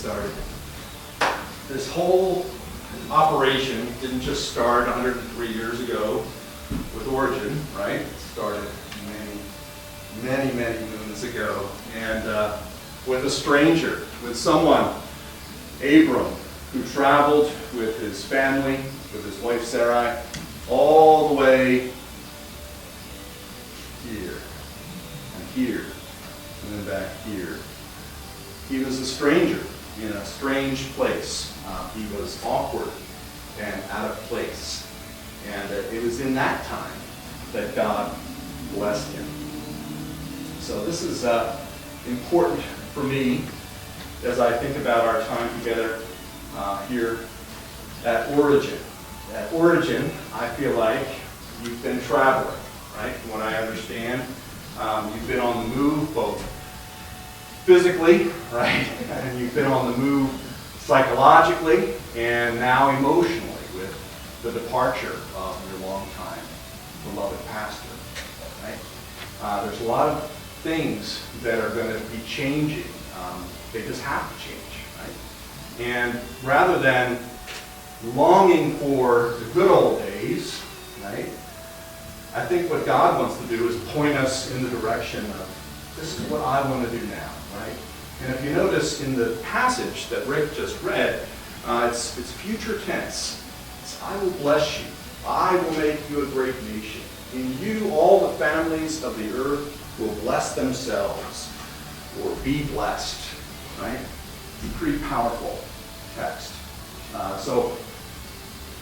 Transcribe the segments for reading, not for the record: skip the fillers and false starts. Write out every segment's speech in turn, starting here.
started. This whole operation didn't just start 103 years ago with Origin, right? It started many moons ago. And with a stranger, with someone, Abram, who traveled with his family, with his wife Sarai, all the way here, and here, and then back here. He was a stranger in a strange place. He was awkward and out of place. And it was in that time that God blessed him. So this is important for me as I think about our time together here at Origin. At Origin, I feel like you've been traveling, right? From what I understand, you've been on the move both physically, right? And you've been on the move psychologically and now emotionally with the departure of your longtime beloved pastor, right? There's a lot of things that are going to be changing. They just have to change, right? And rather than longing for the good old days, right? I think what God wants to do is point us in the direction of, this is what I want to do now, right? And if you notice in the passage that Rick just read, it's future tense. It's, I will bless you. I will make you a great nation. In you, all the families of the earth will bless themselves or be blessed, right? It's a pretty powerful text. So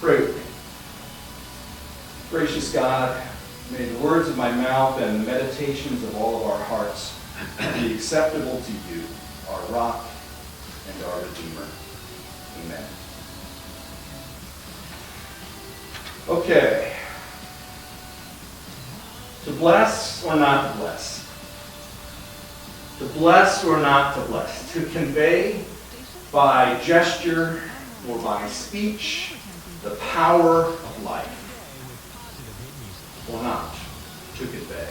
pray with me. Gracious God, may the words of my mouth and the meditations of all of our hearts be acceptable to you, our rock and our Redeemer. Amen. Okay. To bless or not to bless? To bless or not to bless? To convey by gesture or by speech the power of life, or not to convey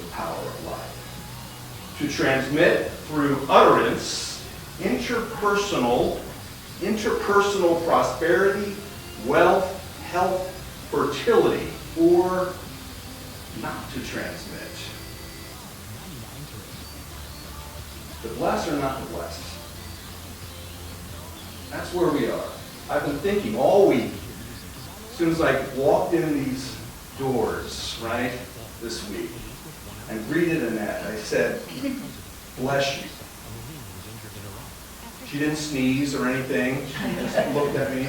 the power of life. To transmit through utterance interpersonal prosperity, wealth, health, fertility, or not to transmit. To bless or not to bless? That's where we are. I've been thinking all week, as soon as I walked in these doors, right, this week, and greeted Annette, I said, bless you. She didn't sneeze or anything. She just looked at me.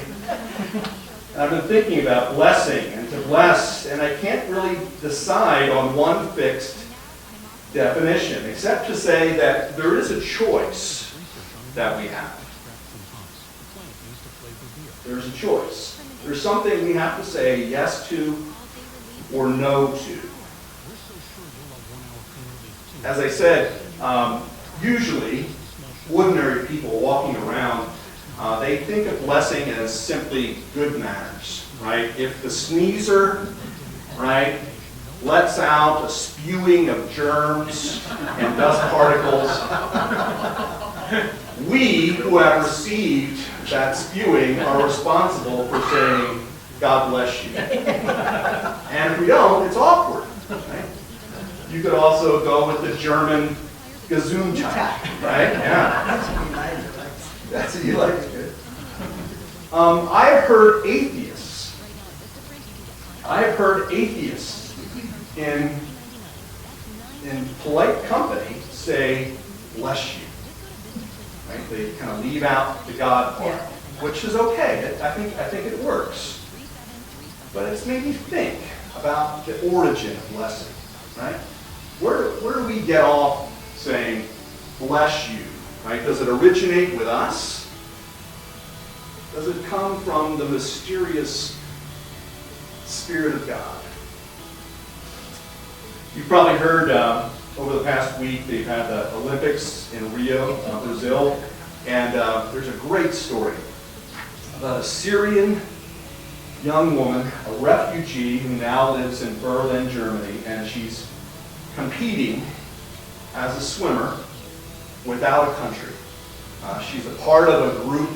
And I've been thinking about blessing and to bless, and I can't really decide on one fixed definition, except to say that there is a choice that we have. There's a choice. There's something we have to say yes to or no to. As I said, usually, ordinary people walking around, they think of blessing as simply good manners, right? If the sneezer, right, lets out a spewing of germs and dust particles, we who have received that spewing are responsible for saying, God bless you. And if we don't, it's awkward, right? You could also go with the German Gesundheit, right? Yeah. That's what you like. I've heard atheists in polite company say, bless you. Right? They kind of leave out the God part, which is okay. I think it works. But it's made me think about the origin of blessing, right? Where do we get off saying, bless you, right? Does it originate with us? Does it come from the mysterious Spirit of God? You've probably heard over the past week they've had the Olympics in Rio, Brazil, and there's a great story about a Syrian young woman, a refugee who now lives in Berlin, Germany, and she's competing as a swimmer without a country. She's a part of a group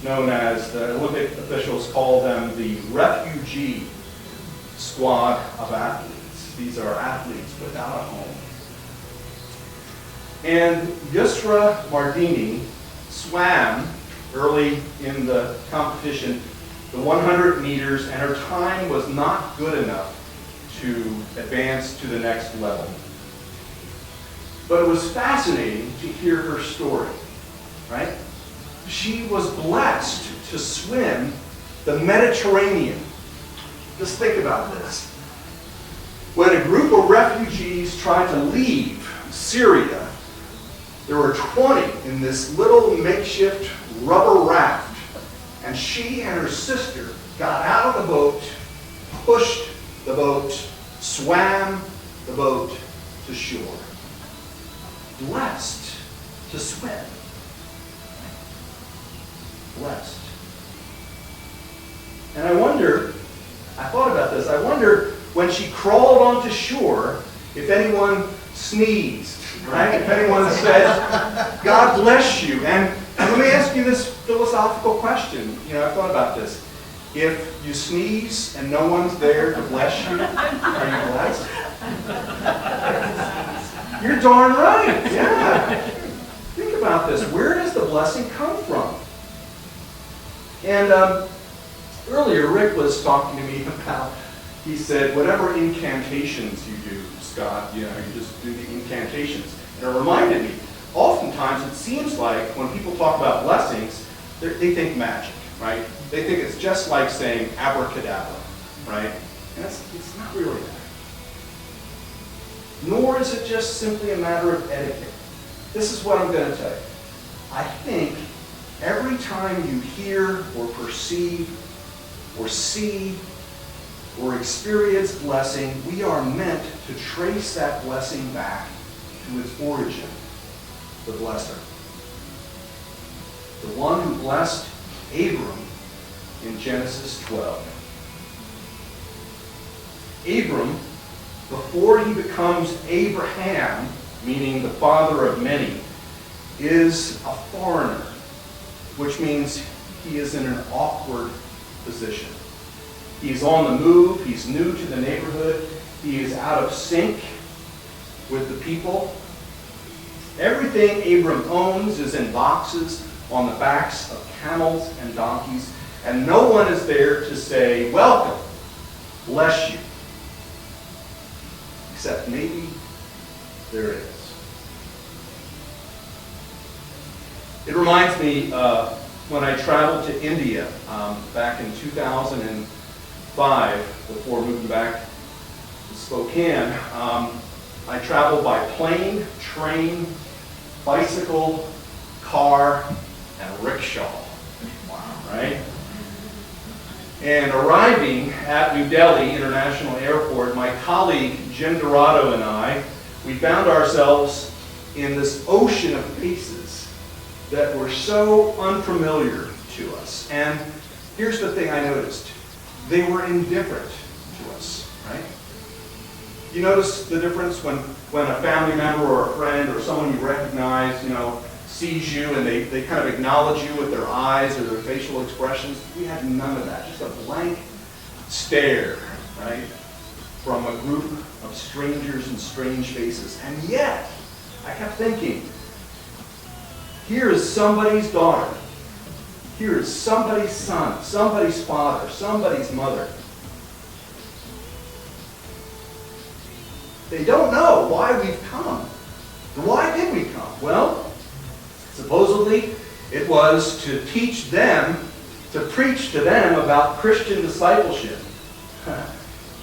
known as, the Olympic officials call them the refugee squad of athletes. These are athletes without a home. And Yusra Mardini swam early in the competition the 100 meters, and her time was not good enough to advance to the next level. But it was fascinating to hear her story, right? She was blessed to swim the Mediterranean. Just think about this. When a group of refugees tried to leave Syria, there were 20 in this little makeshift rubber raft, and she and her sister got out of the boat, pushed the boat, swam the boat to shore. Blessed to swim. Blessed. And I thought about this, I wonder when she crawled onto shore if anyone sneezed, right? If anyone said, God bless you. And let me ask you this philosophical question. I've thought about this. If you sneeze and no one's there to bless you, are you blessed? You're darn right, yeah. Think about this. Where does the blessing come from? And earlier, Rick was talking to me about, he said, whatever incantations you do, Scott, you just do the incantations. And it reminded me, oftentimes it seems like when people talk about blessings, they think magic, right? They think it's just like saying abracadabra, right? And it's not really that. Nor is it just simply a matter of etiquette. This is what I'm going to tell you. I think every time you hear or perceive or see or experience blessing, we are meant to trace that blessing back to its origin, the blesser. The one who blessed Abram in Genesis 12. Abram, before he becomes Abraham, meaning the father of many, is a foreigner, which means he is in an awkward position. He's on the move, he's new to the neighborhood, he is out of sync with the people. Everything Abram owns is in boxes on the backs of camels and donkeys, and no one is there to say, welcome, bless you. Except maybe there is. It reminds me when I traveled to India back in 2005, before moving back to Spokane. I traveled by plane, train, bicycle, car, and rickshaw. Right? And arriving at New Delhi International Airport, my colleague Jim Dorado and I, we found ourselves in this ocean of faces that were so unfamiliar to us. And here's the thing I noticed. They were indifferent to us, right? You notice the difference when a family member or a friend or someone you recognize, sees you and they kind of acknowledge you with their eyes or their facial expressions? We had none of that. Just a blank stare, right? From a group of strangers and strange faces. And yet, I kept thinking, here is somebody's daughter. Here is somebody's son, somebody's father, somebody's mother. They don't know why we've come. Why did we come? Well, supposedly it was to teach them, to preach to them about Christian discipleship.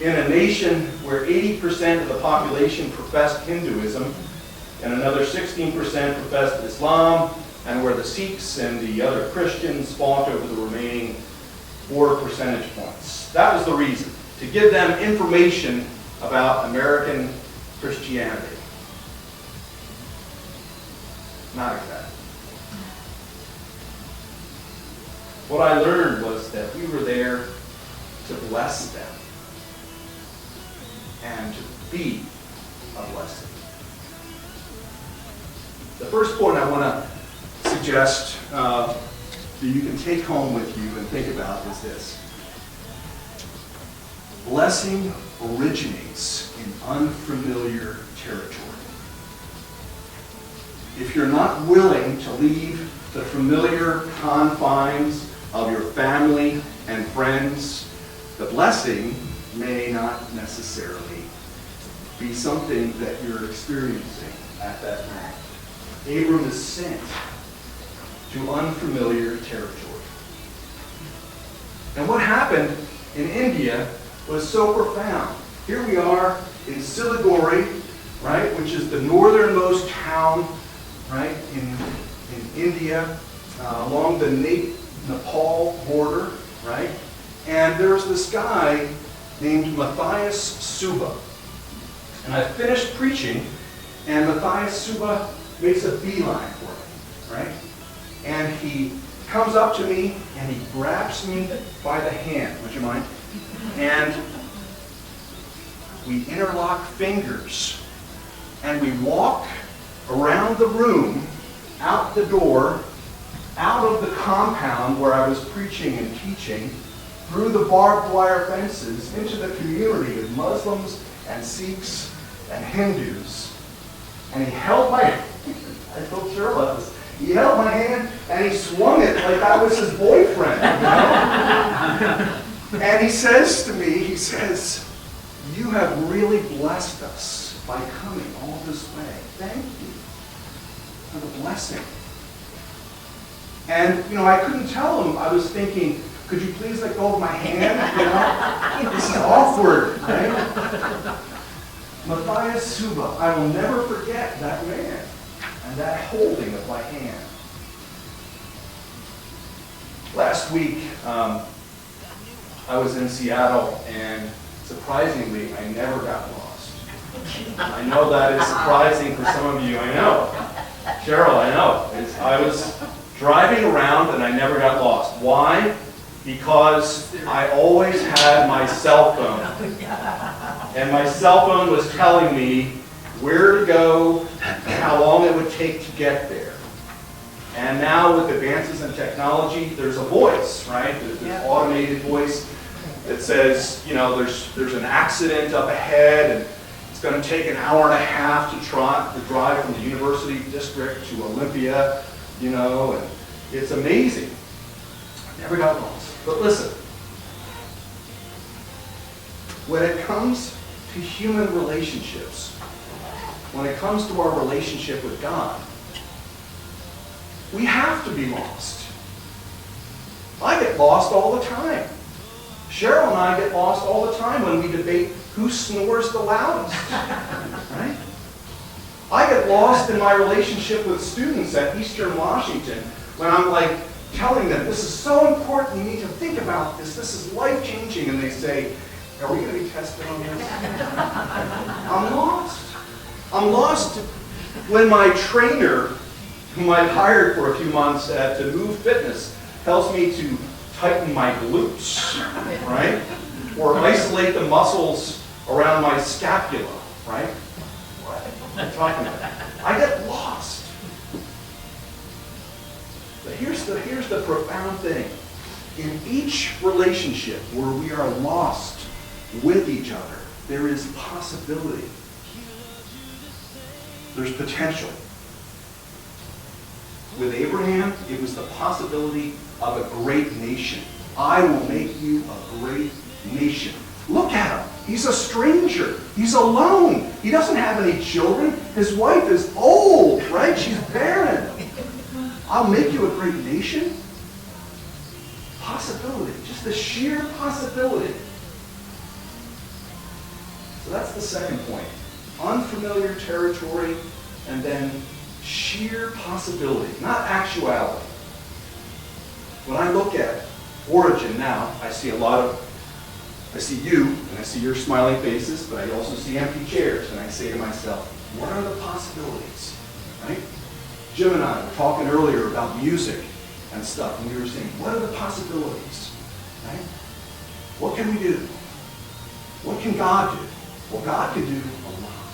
In a nation where 80% of the population professed Hinduism and another 16% professed Islam, and where the Sikhs and the other Christians fought over the remaining 4 percentage points. That was the reason, to give them information about American Christianity. Not exactly. What I learned was that we were there to bless them and to be a blessing. The first point I want to suggest that you can take home with you and think about is this. Blessing originates in unfamiliar territory. If you're not willing to leave the familiar confines of your family and friends, the blessing may not necessarily be something that you're experiencing at that moment. Abram is sent to unfamiliar territory. And what happened in India was so profound. Here we are in Siliguri, right, which is the northernmost town, right, in India, along the Nepal border, right? And there's this guy named Matthias Suba. And I finished preaching, and Matthias Suba makes a beeline for me, right? And he comes up to me, and he grabs me by the hand. Would you mind? And we interlock fingers, and we walk around the room, out the door, out of the compound where I was preaching and teaching, through the barbed wire fences, into the community of Muslims and Sikhs and Hindus. And he held my hand. I told Cheryl about this. He held my hand and he swung it like I was his boyfriend, you know? And he says to me, he says, "You have really blessed us by coming all this way. Thank you for the blessing." And, you know, I couldn't tell him. I was thinking, could you please let go of my hand? You know, this is awkward, right? Matthias Suba, I will never forget that man and that holding of my hand. Last week, I was in Seattle, and surprisingly, I never got lost. I know that is surprising for some of you. I know. Cheryl, I know. I was driving around, and I never got lost. Why? Because I always had my cell phone. And my cell phone was telling me where to go, how long it would take to get there. And now with advances in technology, there's a voice, right? There's this automated voice that says, you know, there's an accident up ahead, and it's going to take an hour and a half to drive from the University District to Olympia, you know, and it's amazing. Never got lost. But listen, when it comes to human relationships, when it comes to our relationship with God, we have to be lost. I get lost all the time. Cheryl and I get lost all the time when we debate who snores the loudest, right? I get lost in my relationship with students at Eastern Washington when I'm like telling them, this is so important, you need to think about this, this is life-changing, and they say, are we going to be tested on this? I'm lost. I'm lost when my trainer, whom I've hired for a few months at To Move Fitness, tells me to tighten my glutes, right? Or isolate the muscles around my scapula, right? What am I talking about? I get lost. But here's the profound thing. In each relationship where we are lost with each other, there is possibility. There's potential. With Abraham, it was the possibility of a great nation. I will make you a great nation. Look at him. He's a stranger. He's alone. He doesn't have any children. His wife is old, right? She's barren. I'll make you a great nation? Possibility. Just the sheer possibility. So that's the second point. Unfamiliar territory, and then sheer possibility, not actuality. When I look at Origin now, I see you, and I see your smiling faces, but I also see empty chairs, and I say to myself, what are the possibilities, right? Jim and I were talking earlier about music and stuff, and we were saying, what are the possibilities, right? What can we do? What can God do? Well, God can do a lot,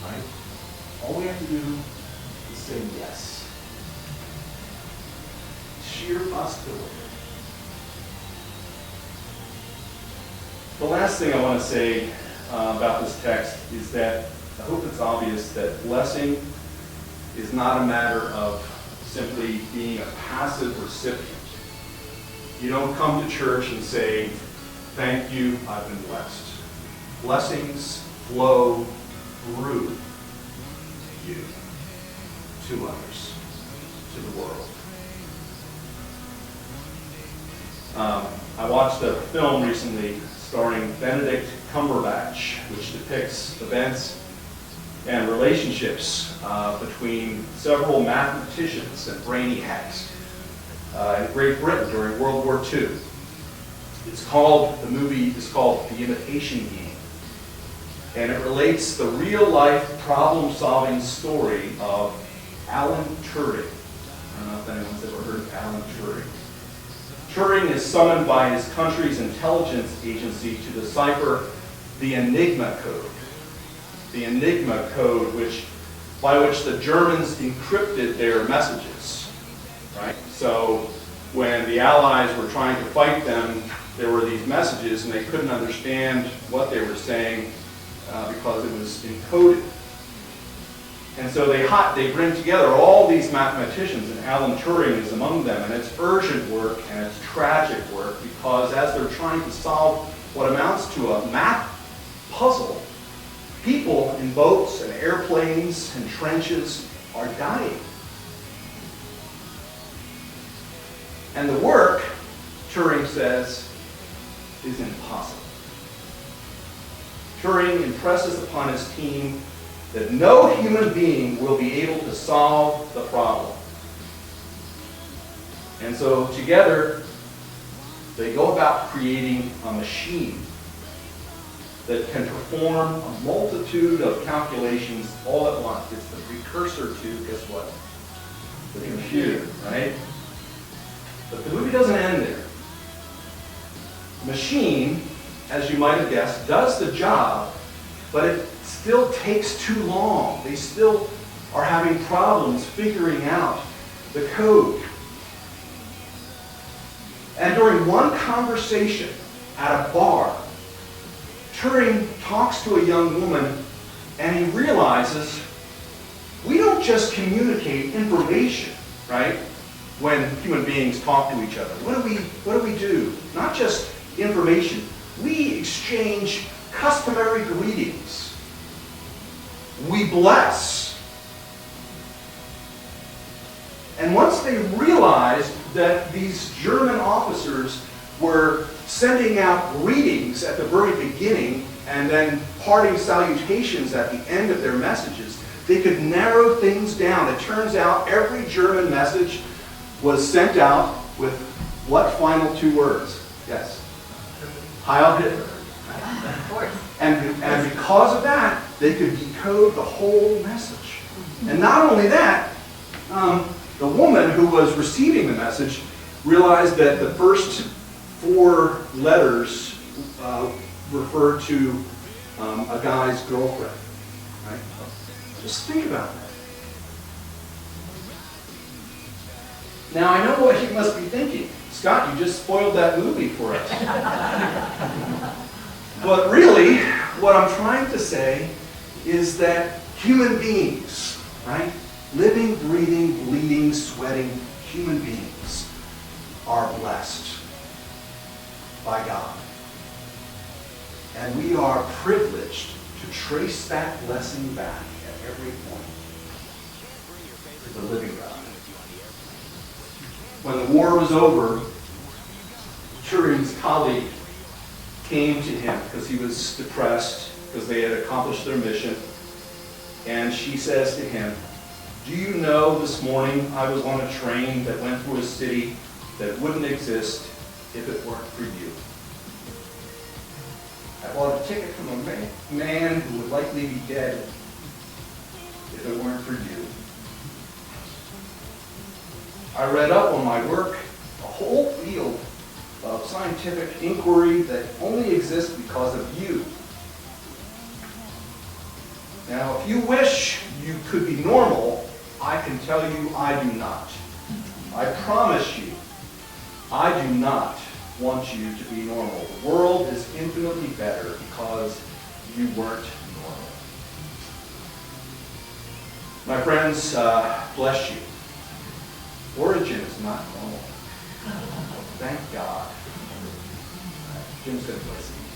right? All we have to do is say yes. sheer possibility. The last thing I want to say about this text is that I hope it's obvious that blessing is not a matter of simply being a passive recipient. You don't come to church and say, "Thank you, I've been blessed." Blessings flow through you to others, to the world. I watched a film recently starring Benedict Cumberbatch, which depicts events and relationships between several mathematicians and brainiacs in Great Britain during World War II. The movie is called The Imitation Game, and it relates the real-life problem-solving story of Alan Turing. I don't know if anyone's ever heard of Alan Turing. Turing is summoned by his country's intelligence agency to decipher the Enigma code. The Enigma code, by which the Germans encrypted their messages, right? So when the Allies were trying to fight them, there were these messages and they couldn't understand what they were saying because it was encoded. And so they bring together all these mathematicians, and Alan Turing is among them, and it's urgent work and it's tragic work because as they're trying to solve what amounts to a math puzzle, people in boats and airplanes and trenches are dying. And the work, Turing says, is impossible. Turing impresses upon his team that no human being will be able to solve the problem. And so together, they go about creating a machine that can perform a multitude of calculations all at once. It's the precursor to, guess what? The computer, right? But the movie doesn't end there. The machine, as you might have guessed, does the job, but it still takes too long. They still are having problems figuring out the code. And during one conversation at a bar, Turing talks to a young woman and he realizes we don't just communicate information, right? When human beings talk to each other. What do we do? Not just information. We exchange customary greetings. We bless. And once they realized that these German officers were sending out greetings at the very beginning and then parting salutations at the end of their messages, they could narrow things down. It turns out every German message was sent out with what final two words? Yes. Heil Hitler. Of course. And because of that, they could decode the whole message. And not only that, the woman who was receiving the message realized that the first four letters refer to a guy's girlfriend. Right? Just think about that. Now I know what you must be thinking. Scott, you just spoiled that movie for us. But really, what I'm trying to say is that human beings, right? Living, breathing, bleeding, sweating human beings are blessed by God. And we are privileged to trace that blessing back at every point to the living God. When the war was over, Turing's colleague came to him because he was depressed because they had accomplished their mission. And she says to him, "Do you know this morning I was on a train that went through a city that wouldn't exist if it weren't for you? I bought a ticket from a man who would likely be dead if it weren't for you. I read up on my work, a whole field of scientific inquiry that only exists because of you. Now, if you wish you could be normal, I can tell you I do not. I promise you I do not want you to be normal. The world is infinitely better because you weren't normal. My friends, bless you. Origin is not normal. Thank God. Jim's going to bless you.